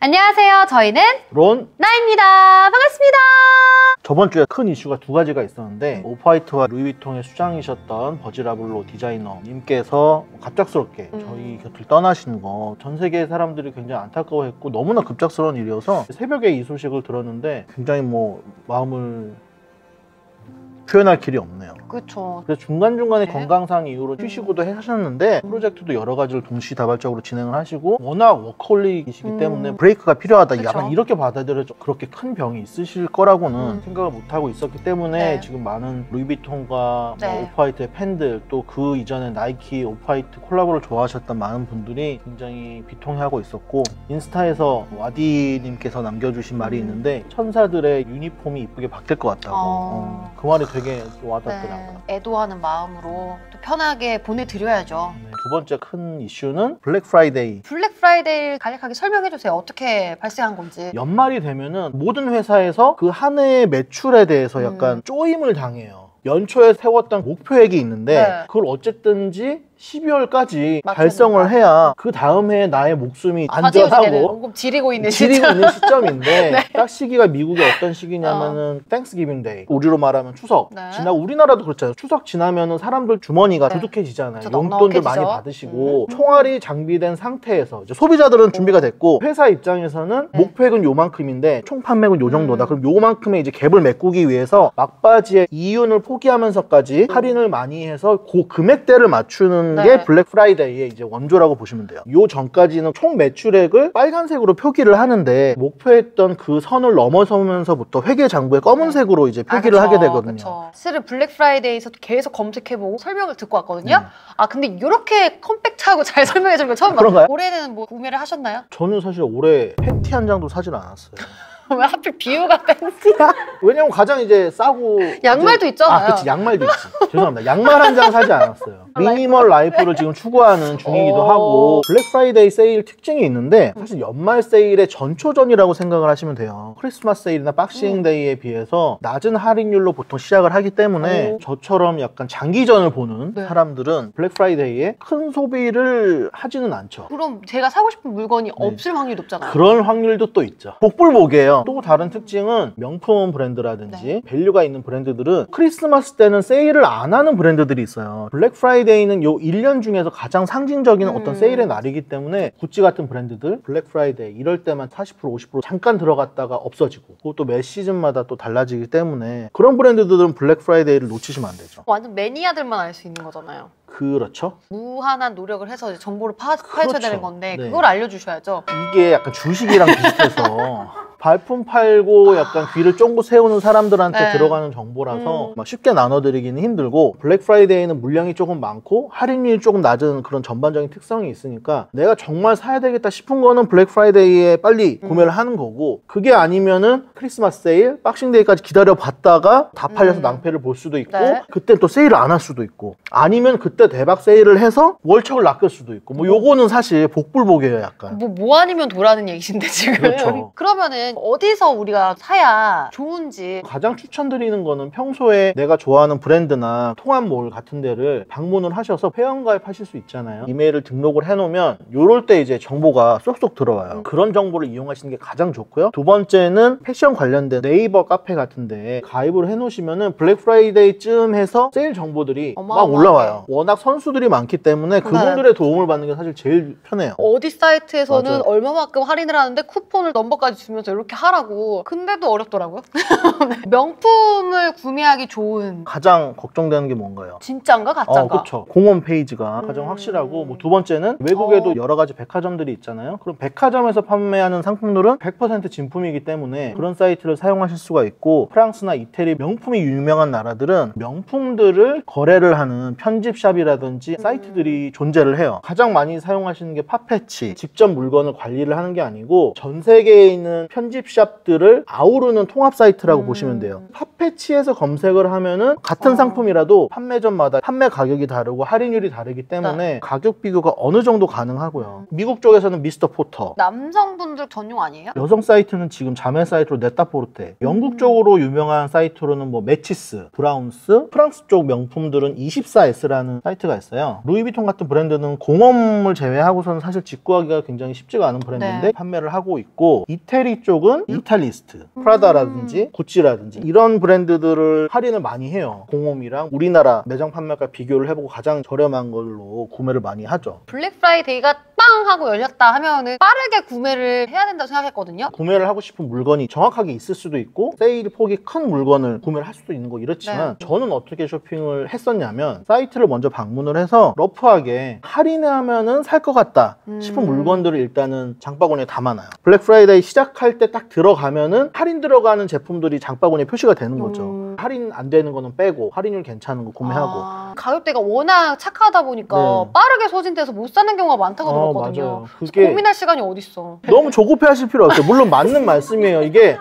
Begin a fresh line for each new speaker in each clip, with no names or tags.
안녕하세요. 저희는
론
나입니다. 반갑습니다.
저번 주에 큰 이슈가 두 가지가 있었는데 오프화이트와 루이비통의 수장이셨던 버지라블로 디자이너님께서 갑작스럽게 저희 곁을 떠나시는 거 전 세계 사람들이 굉장히 안타까워했고 너무나 급작스러운 일이어서 새벽에 이 소식을 들었는데 굉장히 마음을 표현할 길이 없네요.
그렇죠.
그래서 중간중간에
네.
건강상 이유로 쉬시고도 하셨는데 프로젝트도 여러 가지를 동시다발적으로 진행을 하시고 워낙 워커홀릭이시기 때문에 브레이크가 필요하다.
그쵸.
약간 이렇게 받아들여져. 그렇게 큰 병이 있으실 거라고는 생각을 못하고 있었기 때문에
네.
지금 많은 루이비통과
네.
오프화이트의 팬들 또 그 이전에 나이키, 오프화이트 콜라보를 좋아하셨던 많은 분들이 굉장히 비통해하고 있었고 인스타에서 와디님께서 남겨주신 말이 있는데 천사들의 유니폼이 이쁘게 바뀔 것 같다고 그 말이 되게 와닿더라고요.
네. 애도하는 마음으로 또 편하게 보내드려야죠.
네, 두 번째 큰 이슈는 블랙 프라이데이.
블랙 프라이데이 간략하게 설명해주세요. 어떻게 발생한 건지.
연말이 되면은 모든 회사에서 그 한 해의 매출에 대해서 약간 쪼임을 당해요. 연초에 세웠던 목표액이 있는데
네.
그걸 어쨌든지 12월까지
맞추니까.
달성을 해야 그 다음 해에 나의 목숨이 안전하고
조금 지리고 있는
지리고 있는 시점인데
네.
딱 시기가 미국이 어떤 시기냐면은 땡스기빙 데이, 우리로 말하면 추석.
네.
지나고 우리나라도 그렇잖아요. 추석 지나면은 사람들 주머니가
네.
두둑해지잖아요.
그쵸,
용돈들 많이
넉넉해지죠.
받으시고 총알이 장비된 상태에서 이제 소비자들은 준비가 됐고 회사 입장에서는
네.
목표액은 요만큼인데 총 판매액은 요 정도다. 그럼 요만큼의 이제 갭을 메꾸기 위해서 막바지에 이윤을 포기하면서까지 할인을 많이 해서 그 금액대를 맞추는
네.
게 블랙 프라이데이의 이제 원조라고 보시면 돼요. 요 전까지는 총 매출액을 빨간색으로 표기를 하는데 목표했던 그 선을 넘어서면서부터 회계장부에 검은색으로 이제 표기를 하게 되거든요.
그쵸. 사실은 블랙 프라이데이에서도 계속 검색해보고 설명을 듣고 왔거든요. 아 근데 이렇게 컴팩트하고 잘 설명해주는 거 처음 봐요.
그런가요?
올해는 뭐 구매를 하셨나요?
저는 사실 올해 팬티 한 장도 사질 않았어요.
왜 하필 비유가 팬티야?
왜냐면 가장 이제 싸고
양말도
이제...
있잖아요.
그치, 양말도 있지. 죄송합니다. 양말 한 장 사지 않았어요. 미니멀 라이프를 지금 추구하는 중이기도 하고 블랙 프라이데이 세일 특징이 있는데 사실 연말 세일의 전초전이라고 생각을 하시면 돼요. 크리스마스 세일이나 박싱 데이에 비해서 낮은 할인율로 보통 시작을 하기 때문에 저처럼 약간 장기전을 보는
네.
사람들은 블랙 프라이데이에 큰 소비를 하지는 않죠.
그럼 제가 사고 싶은 물건이 없을 확률이 높잖아요.
그런 확률도 또 있죠. 복불복이에요. 또 다른 특징은 명품 브랜드라든지 밸류가 있는 브랜드들은 크리스마스 때는 세일을 안 하는 브랜드들이 있어요. 블랙 프라이데이는 요 1년 중에서 가장 상징적인 어떤 세일의 날이기 때문에 구찌 같은 브랜드들 블랙 프라이데이 이럴 때만 40% 50% 잠깐 들어갔다가 없어지고 그것도 매 시즌마다 또 달라지기 때문에 그런 브랜드들은 블랙 프라이데이를 놓치시면 안 되죠.
완전 매니아들만 알 수 있는 거잖아요.
그렇죠.
무한한 노력을 해서 이제 정보를 파헤쳐야 되는 건데
네.
그걸 알려주셔야죠.
이게 약간 주식이랑 비슷해서 발품 팔고 약간 귀를 쫑긋 세우는 사람들한테
네.
들어가는 정보라서 막 쉽게 나눠드리기는 힘들고 블랙 프라이데이는 물량이 조금 많고 할인율이 조금 낮은 그런 전반적인 특성이 있으니까 내가 정말 사야 되겠다 싶은 거는 블랙 프라이데이에 빨리 구매를 하는 거고 그게 아니면은 크리스마스 세일, 박싱데이까지 기다려 봤다가 다 팔려서 낭패를 볼 수도 있고
네.
그때 또 세일을 안 할 수도 있고 아니면 그때 대박 세일을 해서 월척을 낚을 수도 있고 뭐 요거는 사실 복불복이에요 약간.
뭐 아니면 도라는 얘기신데 지금.
그렇죠.
그러면은 어디서 우리가 사야 좋은지.
가장 추천드리는 거는 평소에 내가 좋아하는 브랜드나 통합몰 같은 데를 방문을 하셔서 회원가입 하실 수 있잖아요. 이메일을 등록을 해놓으면 요럴 때 이제 정보가 쏙쏙 들어와요. 그런 정보를 이용하시는 게 가장 좋고요. 두 번째는 패션 관련된 네이버 카페 같은 데 가입을 해놓으시면은 블랙 프라이데이쯤 해서 세일 정보들이 막 올라와요. 워낙 선수들이 많기 때문에 그분들의 도움을 받는 게 사실 제일 편해요.
어디 사이트에서는
맞아요.
얼마만큼 할인을 하는데 쿠폰을 넘버까지 주면서 이렇게 하라고. 근데도 어렵더라고요. 명품을 구매하기 좋은
가장 걱정되는 게 뭔가요?
진짠가 가짠가?
그렇죠. 공홈 페이지가 가장 확실하고 뭐 두 번째는 외국에도 여러 가지 백화점들이 있잖아요. 그럼 백화점에서 판매하는 상품들은 100% 진품이기 때문에 그런 사이트를 사용하실 수가 있고 프랑스나 이태리 명품이 유명한 나라들은 명품들을 거래를 하는 편집샵이라든지 사이트들이 존재를 해요. 가장 많이 사용하시는 게 파페치. 직접 물건을 관리를 하는 게 아니고 전 세계에 있는 편집 편집 샵들을 아우르는 통합 사이트라고 보시면 돼요. 팝패치에서 검색을 하면은 같은 상품이라도 판매점마다 판매 가격이 다르고 할인율이 다르기 때문에 가격 비교가 어느 정도 가능하고요. 미국 쪽에서는 미스터 포터,
남성분들 전용 아니에요?
여성 사이트는 지금 자매 사이트로 네타포르테, 영국 쪽으로 유명한 사이트로는 뭐 매치스, 브라운스, 프랑스 쪽 명품들은 24S라는 사이트가 있어요. 루이비통 같은 브랜드는 공업을 제외하고서는 사실 직구하기가 굉장히 쉽지가 않은 브랜드인데 판매를 하고 있고, 이태리 쪽은 이탈리스트, 프라다라든지 구찌라든지 이런 브랜드들을 할인을 많이 해요. 공홈이랑 우리나라 매장 판매가 비교를 해보고 가장 저렴한 걸로 구매를 많이 하죠.
블랙 프라이데이가 빵 하고 열렸다 하면은 빠르게 구매를 해야 된다고 생각했거든요.
구매를 하고 싶은 물건이 정확하게 있을 수도 있고 세일 폭이 큰 물건을 구매를 할 수도 있는 거 이렇지만 저는 어떻게 쇼핑을 했었냐면 사이트를 먼저 방문을 해서 러프하게 할인하면은 살 것 같다 싶은 물건들을 일단은 장바구니에 담아놔요. 블랙 프라이데이 시작할 때 딱 들어가면은 할인 들어가는 제품들이 장바구니에 표시가 되는 거죠. 할인 안 되는 거는 빼고 할인율 괜찮은 거 구매하고.
가격대가 워낙 착하다 보니까 빠르게 소진돼서 못 사는 경우가 많다고 들었거든요.
맞아요. 그게
고민할 시간이 어딨어.
너무 조급해 하실 필요 없어요. 물론 맞는 말씀이에요. 이게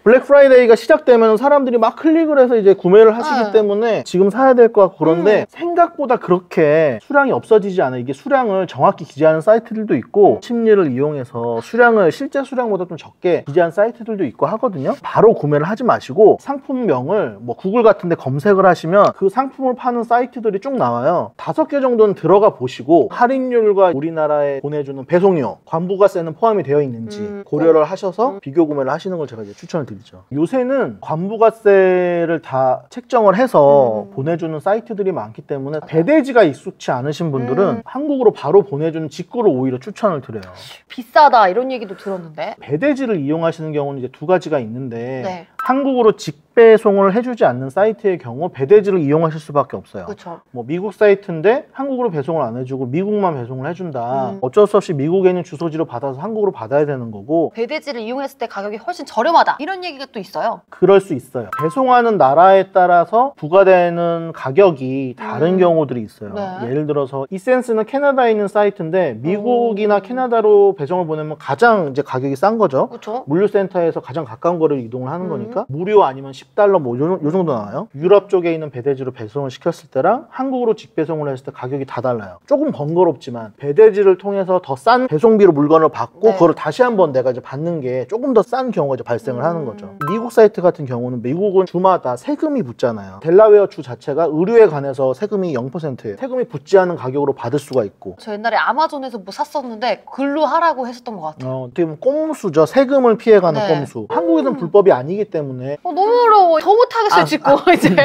블랙 프라이데이가 시작되면 사람들이 막 클릭을 해서 이제 구매를 하시기 때문에 지금 사야 될 것 같고 그런데 생각보다 그렇게 수량이 없어지지 않아요. 이게 수량을 정확히 기재하는 사이트들도 있고 심리를 이용해서 수량을 실제 수량보다 좀 적게 기재한 사이트들도 있고 하거든요. 바로 구매를 하지 마시고 상품명을 뭐 구글 같은 데 검색을 하시면 그 상품을 파는 사이트들이 쭉 나와요. 5개 정도는 들어가 보시고 할인율과 우리나라에 보내주는 배송료, 관부가세는 포함이 되어 있는지 고려를 하셔서 비교 구매를 하시는 걸 제가 이제 추천을 드립니다. 요새는 관부가세를 다 책정을 해서 보내주는 사이트들이 많기 때문에 배대지가 익숙치 않으신 분들은 한국으로 바로 보내주는 직구를 오히려 추천을 드려요.
비싸다 이런 얘기도 들었는데
배대지를 이용하시는 경우는 이제 2가지가 있는데 한국으로 직배송을 해주지 않는 사이트의 경우 배대지를 이용하실 수밖에 없어요.
그쵸.
뭐 미국 사이트인데 한국으로 배송을 안 해주고 미국만 배송을 해준다. 어쩔 수 없이 미국에 있는 주소지로 받아서 한국으로 받아야 되는 거고
배대지를 이용했을 때 가격이 훨씬 저렴하다 이런 얘기가 또 있어요.
그럴 수 있어요. 배송하는 나라에 따라서 부과되는 가격이 다른 경우들이 있어요. 예를 들어서 이센스는 캐나다에 있는 사이트인데 미국이나 캐나다로 배송을 보내면 가장 이제 가격이 싼 거죠.
그쵸?
물류센터에서 가장 가까운 거를 이동을 하는 거니까 무료 아니면 $10 뭐 요 정도 나와요. 유럽 쪽에 있는 배대지로 배송을 시켰을 때랑 한국으로 직배송을 했을 때 가격이 다 달라요. 조금 번거롭지만 배대지를 통해서 더 싼 배송비로 물건을 받고 그거를 다시 한번 내가 이제 받는 게 조금 더 싼 경우가 이제 발생을 하는 거죠. 미국 사이트 같은 경우는 미국은 주마다 세금이 붙잖아요. 델라웨어 주 자체가 의류에 관해서 세금이 0%예요. 세금이 붙지 않은 가격으로 받을 수가 있고.
저 옛날에 아마존에서 뭐 샀었는데 글로 하라고 했었던 것 같아요.
어떻게 보면 꼼수죠. 세금을 피해가는 꼼수. 한국에서는 불법이 아니기 때문에
너무 어려워. 더 못하겠어요 짓고 이제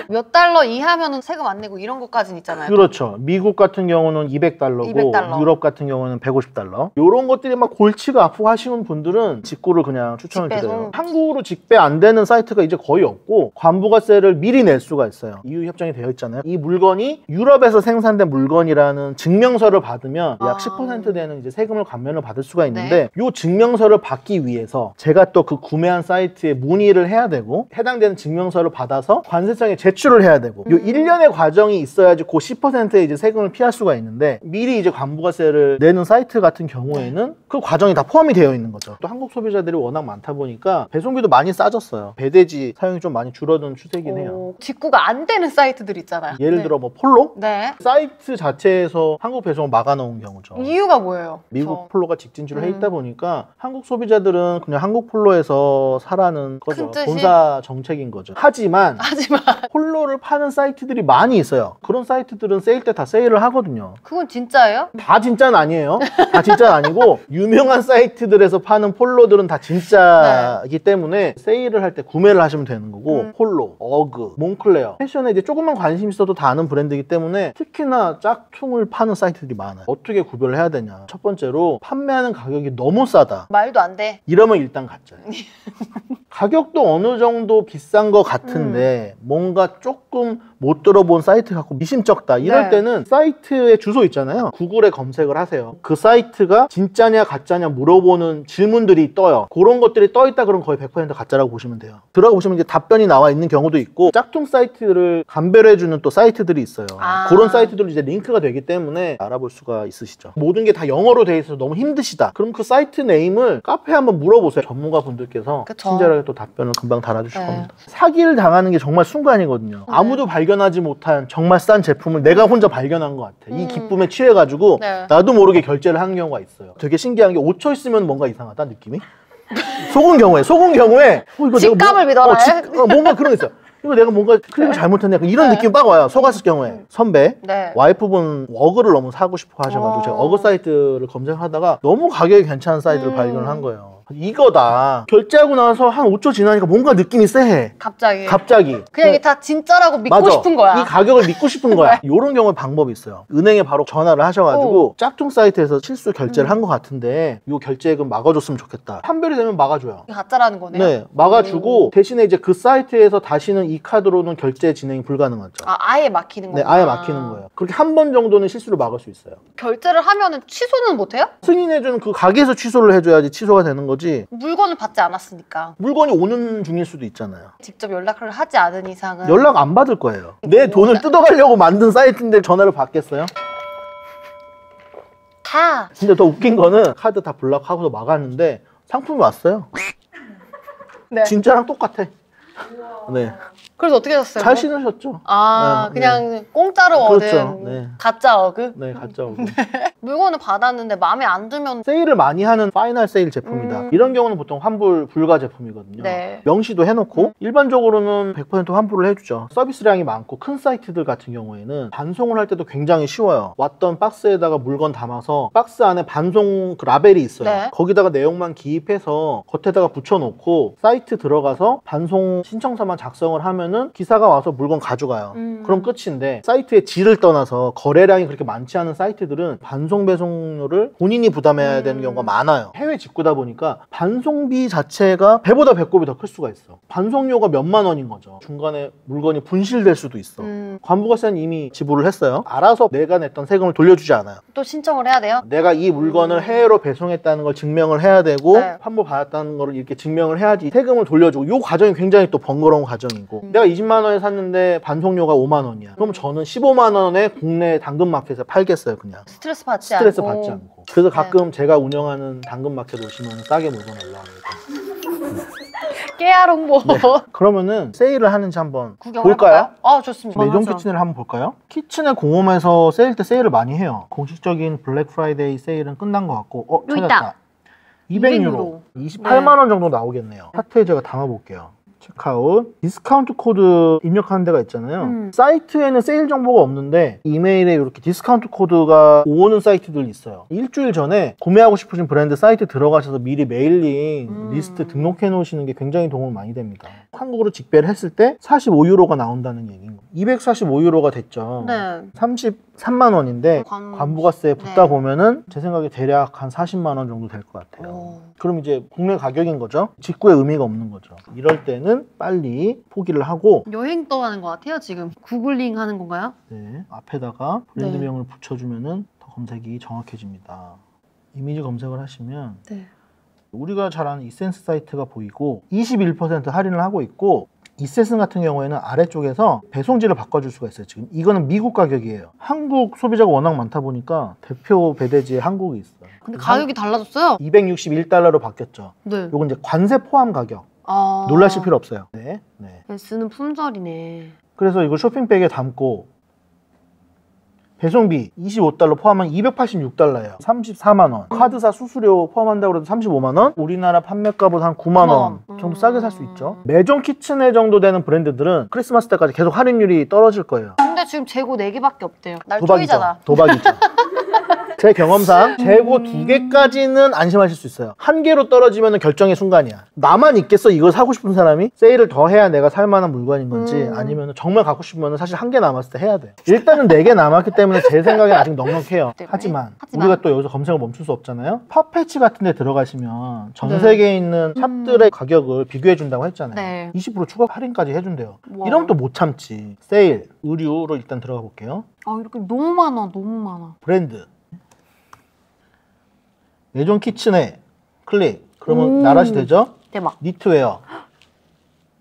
몇 달러 이하면은 세금 안 내고 이런 것까지는 있잖아요.
그렇죠. 미국 같은 경우는 $200고
200달러.
유럽 같은 경우는 $150. 이런 것들이 막 골치가 아프고 하시는 분들은 직구를 그냥 추천을 드려요. 한국으로 직배 안 되는 사이트가 이제 거의 없고 관부가세를 미리 낼 수가 있어요. EU 협정이 되어 있잖아요. 이 물건이 유럽에서 생산된 물건이라는 증명서를 받으면 약 10% 되는 이제 세금을 감면을 받을 수가 있는데 이 증명서를 받기 위해서 제가 또 그 구매한 사이트에 문의를 해야 되고 해당되는 증명서를 받아서 관세청에 제출을 해야 되고 이 1년의 과정이 있어야지 그 10%의 이제 세금을 피할 수가 있는데 미리 이제 관부가세를 내는 사이트 같은 경우에는 그 과정이 다 포함이 되어 있는 거죠. 또 한국 소비자들이 워낙 많다 보니까 배송비도 많이 싸졌어요. 배대지 사용이 좀 많이 줄어든 추세이긴 해요.
직구가 안 되는 사이트들 있잖아요.
예를 들어 뭐 폴로?
네.
사이트 자체에서 한국 배송을 막아놓은 경우죠.
이유가 뭐예요?
미국 폴로가 직진주를 해 있다 보니까 한국 소비자들은 그냥 한국 폴로에서 사라는 거죠. 본사 정책인 거죠. 하지만 폴로를 파는 사이트들이 많이 있어요. 그런 사이트들은 세일 때 다 세일을 하거든요.
그건 진짜예요?
다 진짜는 아니에요. 다 진짜는 아니고 유명한 사이트들에서 파는 폴로들은 다 진짜이기 때문에 세일을 할 때 구매를 하시면 되는 거고 폴로, 어그, 몽클레어 패션에 이제 조금만 관심 있어도 다 아는 브랜드이기 때문에 특히나 짝퉁을 파는 사이트들이 많아요. 어떻게 구별을 해야 되냐. 첫 번째로 판매하는 가격이 너무 싸다.
말도 안 돼.
이러면 일단 가짜예요. 가격도 어느 정도 비싼 것 같은데 뭔가 조금 못 들어본 사이트 갖고 미심쩍다 이럴
네.
때는 사이트의 주소 있잖아요. 구글에 검색을 하세요. 그 사이트가 진짜냐 가짜냐 물어보는 질문들이 떠요. 그런 것들이 떠있다 그러면 거의 100% 가짜라고 보시면 돼요. 들어가 보시면 이제 답변이 나와 있는 경우도 있고 짝퉁 사이트를 감별해주는 또 사이트들이 있어요.
아.
그런 사이트들은 이제 링크가 되기 때문에 알아볼 수가 있으시죠. 모든 게 다 영어로 돼 있어서 너무 힘드시다. 그럼 그 사이트 네임을 카페에 한번 물어보세요. 전문가분들께서
그쵸.
친절하게 또 답변을 금방 달아주실
네.
겁니다. 사기를 당하는 게 정말 순간이거든요. 아무도 발견하지 못한 정말 싼 제품을 내가 혼자 발견한 것 같아. 이 기쁨에 취해가지고
네.
나도 모르게 결제를 하는 경우가 있어요. 되게 신기한 게 5초 있으면 뭔가 이상하다 느낌이. 속은 경우에 이거
직감을 믿어라.
뭔가 그런 게 있어요. 이거 내가 뭔가 클릭을 잘못했네. 약간 이런 느낌이 빡 와요. 속았을 경우에. 선배,
네.
와이프분 어그를 너무 사고 싶어 하셔가지고 제가 어그 사이트를 검색하다가 너무 가격이 괜찮은 사이트를 발견을 한 거예요. 이거다. 결제하고 나서 한 5초 지나니까 뭔가 느낌이 쎄해.
갑자기. 그냥 이게 다 진짜라고 믿고
맞아.
싶은 거야.
이 가격을 믿고 싶은 거야. 이런 경우에 방법이 있어요. 은행에 바로 전화를 하셔가지고 짝퉁 사이트에서 실수 결제를 한 것 같은데 이 결제금 막아줬으면 좋겠다. 판별이 되면 막아줘요.
이게 가짜라는 거네요.
네, 막아주고 대신에 이제 그 사이트에서 다시는 이 카드로는 결제 진행이 불가능하죠.
아예 막히는
네,
거구나.
아예 막히는 거예요. 그렇게 한 번 정도는 실수를 막을 수 있어요.
결제를 하면은 취소는 못 해요?
승인해주는 그 가게에서 취소를 해줘야지 취소가 되는 거지.
물건을 받지 않았으니까.
물건이 오는 중일 수도 있잖아요.
직접 연락을 하지 않은 이상은.
연락 안 받을 거예요. 내 돈을 뜯어가려고 만든 사이트인데 전화를 받겠어요?
다.
근데 더 웃긴 거는 카드 다 블락하고서 막았는데 상품이 왔어요.
네.
진짜랑 똑같아. 네.
그래서 어떻게 하셨어요?
잘 신으셨죠?
아,
네,
그냥 공짜로
그렇죠.
얻은
네.
가짜 어그?
네, 가짜 오고.
물건을 받았는데 마음에 안 들면
세일을 많이 하는 파이널 세일 제품이다. 이런 경우는 보통 환불 불가 제품이거든요.
네.
명시도 해놓고 일반적으로는 100% 환불을 해주죠. 서비스량이 많고 큰 사이트들 같은 경우에는 반송을 할 때도 굉장히 쉬워요. 왔던 박스에다가 물건 담아서 박스 안에 반송 그 라벨이 있어요.
네.
거기다가 내용만 기입해서 겉에다가 붙여놓고 사이트 들어가서 반송 신청서만 작성을 하면은 기사가 와서 물건 가져가요. 그럼 끝인데 사이트의 질을 떠나서 거래량이 그렇게 많지 않은 사이트들은 반송 배송료를 본인이 부담해야 되는 경우가 많아요. 해외 직구다 보니까 반송비 자체가 배보다 배꼽이 더 클 수가 있어. 반송료가 몇만 원인 거죠. 중간에 물건이 분실될 수도 있어. 관부가세는 이미 지불을 했어요. 알아서 내가 냈던 세금을 돌려주지 않아요.
또 신청을 해야 돼요?
내가 이 물건을 해외로 배송했다는 걸 증명을 해야 되고
네.
환불 받았다는 걸 이렇게 증명을 해야지 세금을 돌려주고 이 과정이 굉장히 또 번거로운 과정이고 내가 20만 원에 샀는데 반송료가 5만 원이야. 그럼 저는 15만 원에 국내 당근마켓에 팔겠어요. 그냥
스트레스 받지
스트레스
않고.
받지 않고. 그래서 가끔 제가 운영하는 당근마켓 오시면 싸게 물건 올라옵니다.
깨알 홍보.
그러면은 세일을 하는지 한번
구경을
볼까요?
해볼까요? 아, 좋습니다.
매종
하죠.
키친을 한번 볼까요? 키친의 공홈에서 세일 때 세일을 많이 해요. 공식적인 블랙 프라이데이 세일은 끝난 것 같고
여기
찾았다. 200유로 28만 원 정도 나오겠네요. 차트에 제가 담아볼게요. 체크아웃 디스카운트 코드 입력하는 데가 있잖아요. 사이트에는 세일 정보가 없는데 이메일에 이렇게 디스카운트 코드가 오는 사이트들이 있어요. 일주일 전에 구매하고 싶으신 브랜드 사이트 들어가셔서 미리 메일링 리스트 등록해 놓으시는 게 굉장히 도움이 많이 됩니다. 한국으로 직배를 했을 때 45유로가 나온다는 얘기인 거예요. 245유로가 됐죠.
네.
33만 원인데 관부가세 붙다
네.
보면은 제 생각에 대략 한 40만 원 정도 될 것 같아요.
오.
그럼 이제 국내 가격인 거죠. 직구의 의미가 없는 거죠. 이럴 때는 빨리 포기를 하고
여행 떠나는 것 같아요, 지금. 구글링 하는 건가요?
네, 앞에다가 브랜드명을 붙여주면은 더 검색이 정확해집니다. 이미지 검색을 하시면
네.
우리가 잘 아는 이센스 사이트가 보이고 21% 할인을 하고 있고 이세슨 같은 경우에는 아래쪽에서 배송지를 바꿔줄 수가 있어요. 지금 이거는 미국 가격이에요. 한국 소비자가 워낙 많다 보니까 대표 배대지에 한국이 있어요.
근데 가격이 달라졌어요?
261달러로 바뀌었죠.
네.
요건 이제 관세 포함 가격.
아.
놀라실 필요 없어요. 네. 네.
S는 품절이네.
그래서 이걸 쇼핑백에 담고 배송비 25달러 포함하면 286달러예요. 34만 원. 카드사 수수료 포함한다고 해도 35만 원. 우리나라 판매가보다 한 9만 원 정도 싸게 살 수 있죠. 매종 키친에 정도 되는 브랜드들은 크리스마스 때까지 계속 할인율이 떨어질 거예요.
근데 지금 재고 4개밖에 없대요. 날
도박이죠.
쪼이잖아.
도박이죠. 제 경험상 재고 2개까지는 안심하실 수 있어요. 1개로 떨어지면 결정의 순간이야. 나만 있겠어 이걸 사고 싶은 사람이? 세일을 더 해야 내가 살 만한 물건인 건지 아니면 정말 갖고 싶으면 사실 1개 남았을 때 해야 돼요. 일단은 4개 남았기 때문에 제 생각엔 아직 넉넉해요. 하지만 우리가 또 여기서 검색을 멈출 수 없잖아요. 팝패치 같은 데 들어가시면 전 세계에 있는 샵들의 가격을 비교해 준다고 했잖아요.
네.
20% 추가 할인까지 해준대요.
와.
이러면 또 못 참지. 세일, 의류로 일단 들어가 볼게요.
아, 이렇게 너무 많아, 너무 많아.
브랜드 예전 키친에 클릭. 그러면 나라시 되죠?
대박.
니트웨어.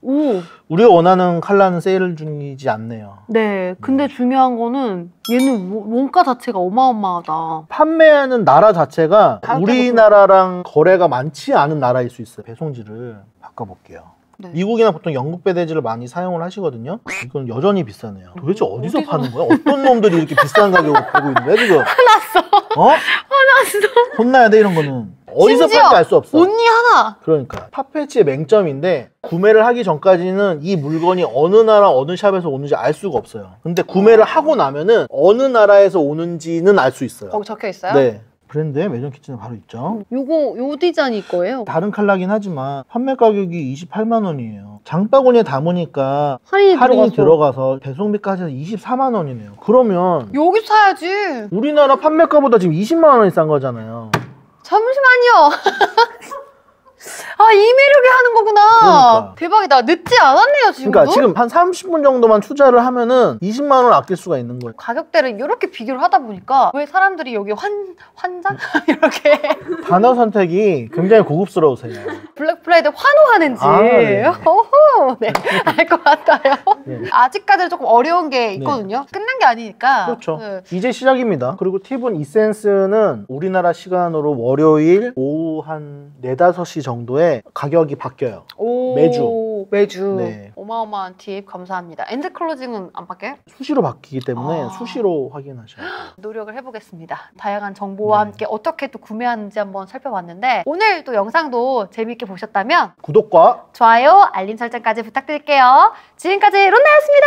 오.
우리가 원하는 컬러는 세일 중이지 않네요.
네, 근데 중요한 거는 얘는 원가 자체가 어마어마하다.
판매하는 나라 자체가
가격대가
우리나라랑 거래가 많지 않은 나라일 수 있어요. 배송지를 바꿔볼게요.
네.
미국이나 보통 영국 배대지를 많이 사용을 하시거든요. 이건 여전히 비싸네요. 도대체 어디서 파는 거야? 어떤 놈들이 이렇게 비싼 가격으로 팔고 있는 거야 지금?
화났어.
어?
화났어.
혼나야 돼 이런 거는. 어디서
심지어
팔지 알 수 없어.
언니 하나.
그러니까 팝패치의 맹점인데 구매를 하기 전까지는 이 물건이 어느 나라 어느 샵에서 오는지 알 수가 없어요. 근데 구매를 하고 나면은 어느 나라에서 오는지는 알 수 있어요.
거기 적혀 있어요?
네. 브랜드에 매점 키친은 바로 있죠.
요 디자인일 거예요.
다른 컬러긴 하지만 판매 가격이 28만 원이에요. 장바구니에 담으니까
할인이
들어가서 배송비까지 해서 24만 원이네요. 그러면
여기서 사야지.
우리나라 판매가보다 지금 20만 원이 싼 거잖아요.
잠시만요. 아, 이 매력이 하는 거구나.
그러니까.
대박이다. 늦지 않았네요, 지금도.
그러니까 지금 한 30분 정도만 투자를 하면은 20만 원 아낄 수가 있는 거예요.
가격대를 이렇게 비교를 하다 보니까 왜 사람들이 여기 환장? 이렇게
단어 선택이 굉장히 고급스러우세요.
블랙 프라이드 환호하는지.
아, 네.
어허. 네, 알 것 같아요.
네.
아직까지는 조금 어려운 게 있거든요. 끝난 게 아니니까.
그렇죠.
네.
이제 시작입니다. 그리고 팁은 이센스는 우리나라 시간으로 월요일 오후 한 4, 5시 정도에 가격이 바뀌어요.
오, 매주.
네.
어마어마한 팁 감사합니다. 엔드 클로징은 안 바뀌어요?
수시로 바뀌기 때문에
아.
수시로 확인하셔야 돼요.
노력을 해보겠습니다. 다양한 정보와
네.
함께 어떻게 또 구매하는지 한번 살펴봤는데 오늘 또 영상도 재미있게 보셨다면
구독과
좋아요, 알림 설정까지 부탁드릴게요. 지금까지 론나였습니다.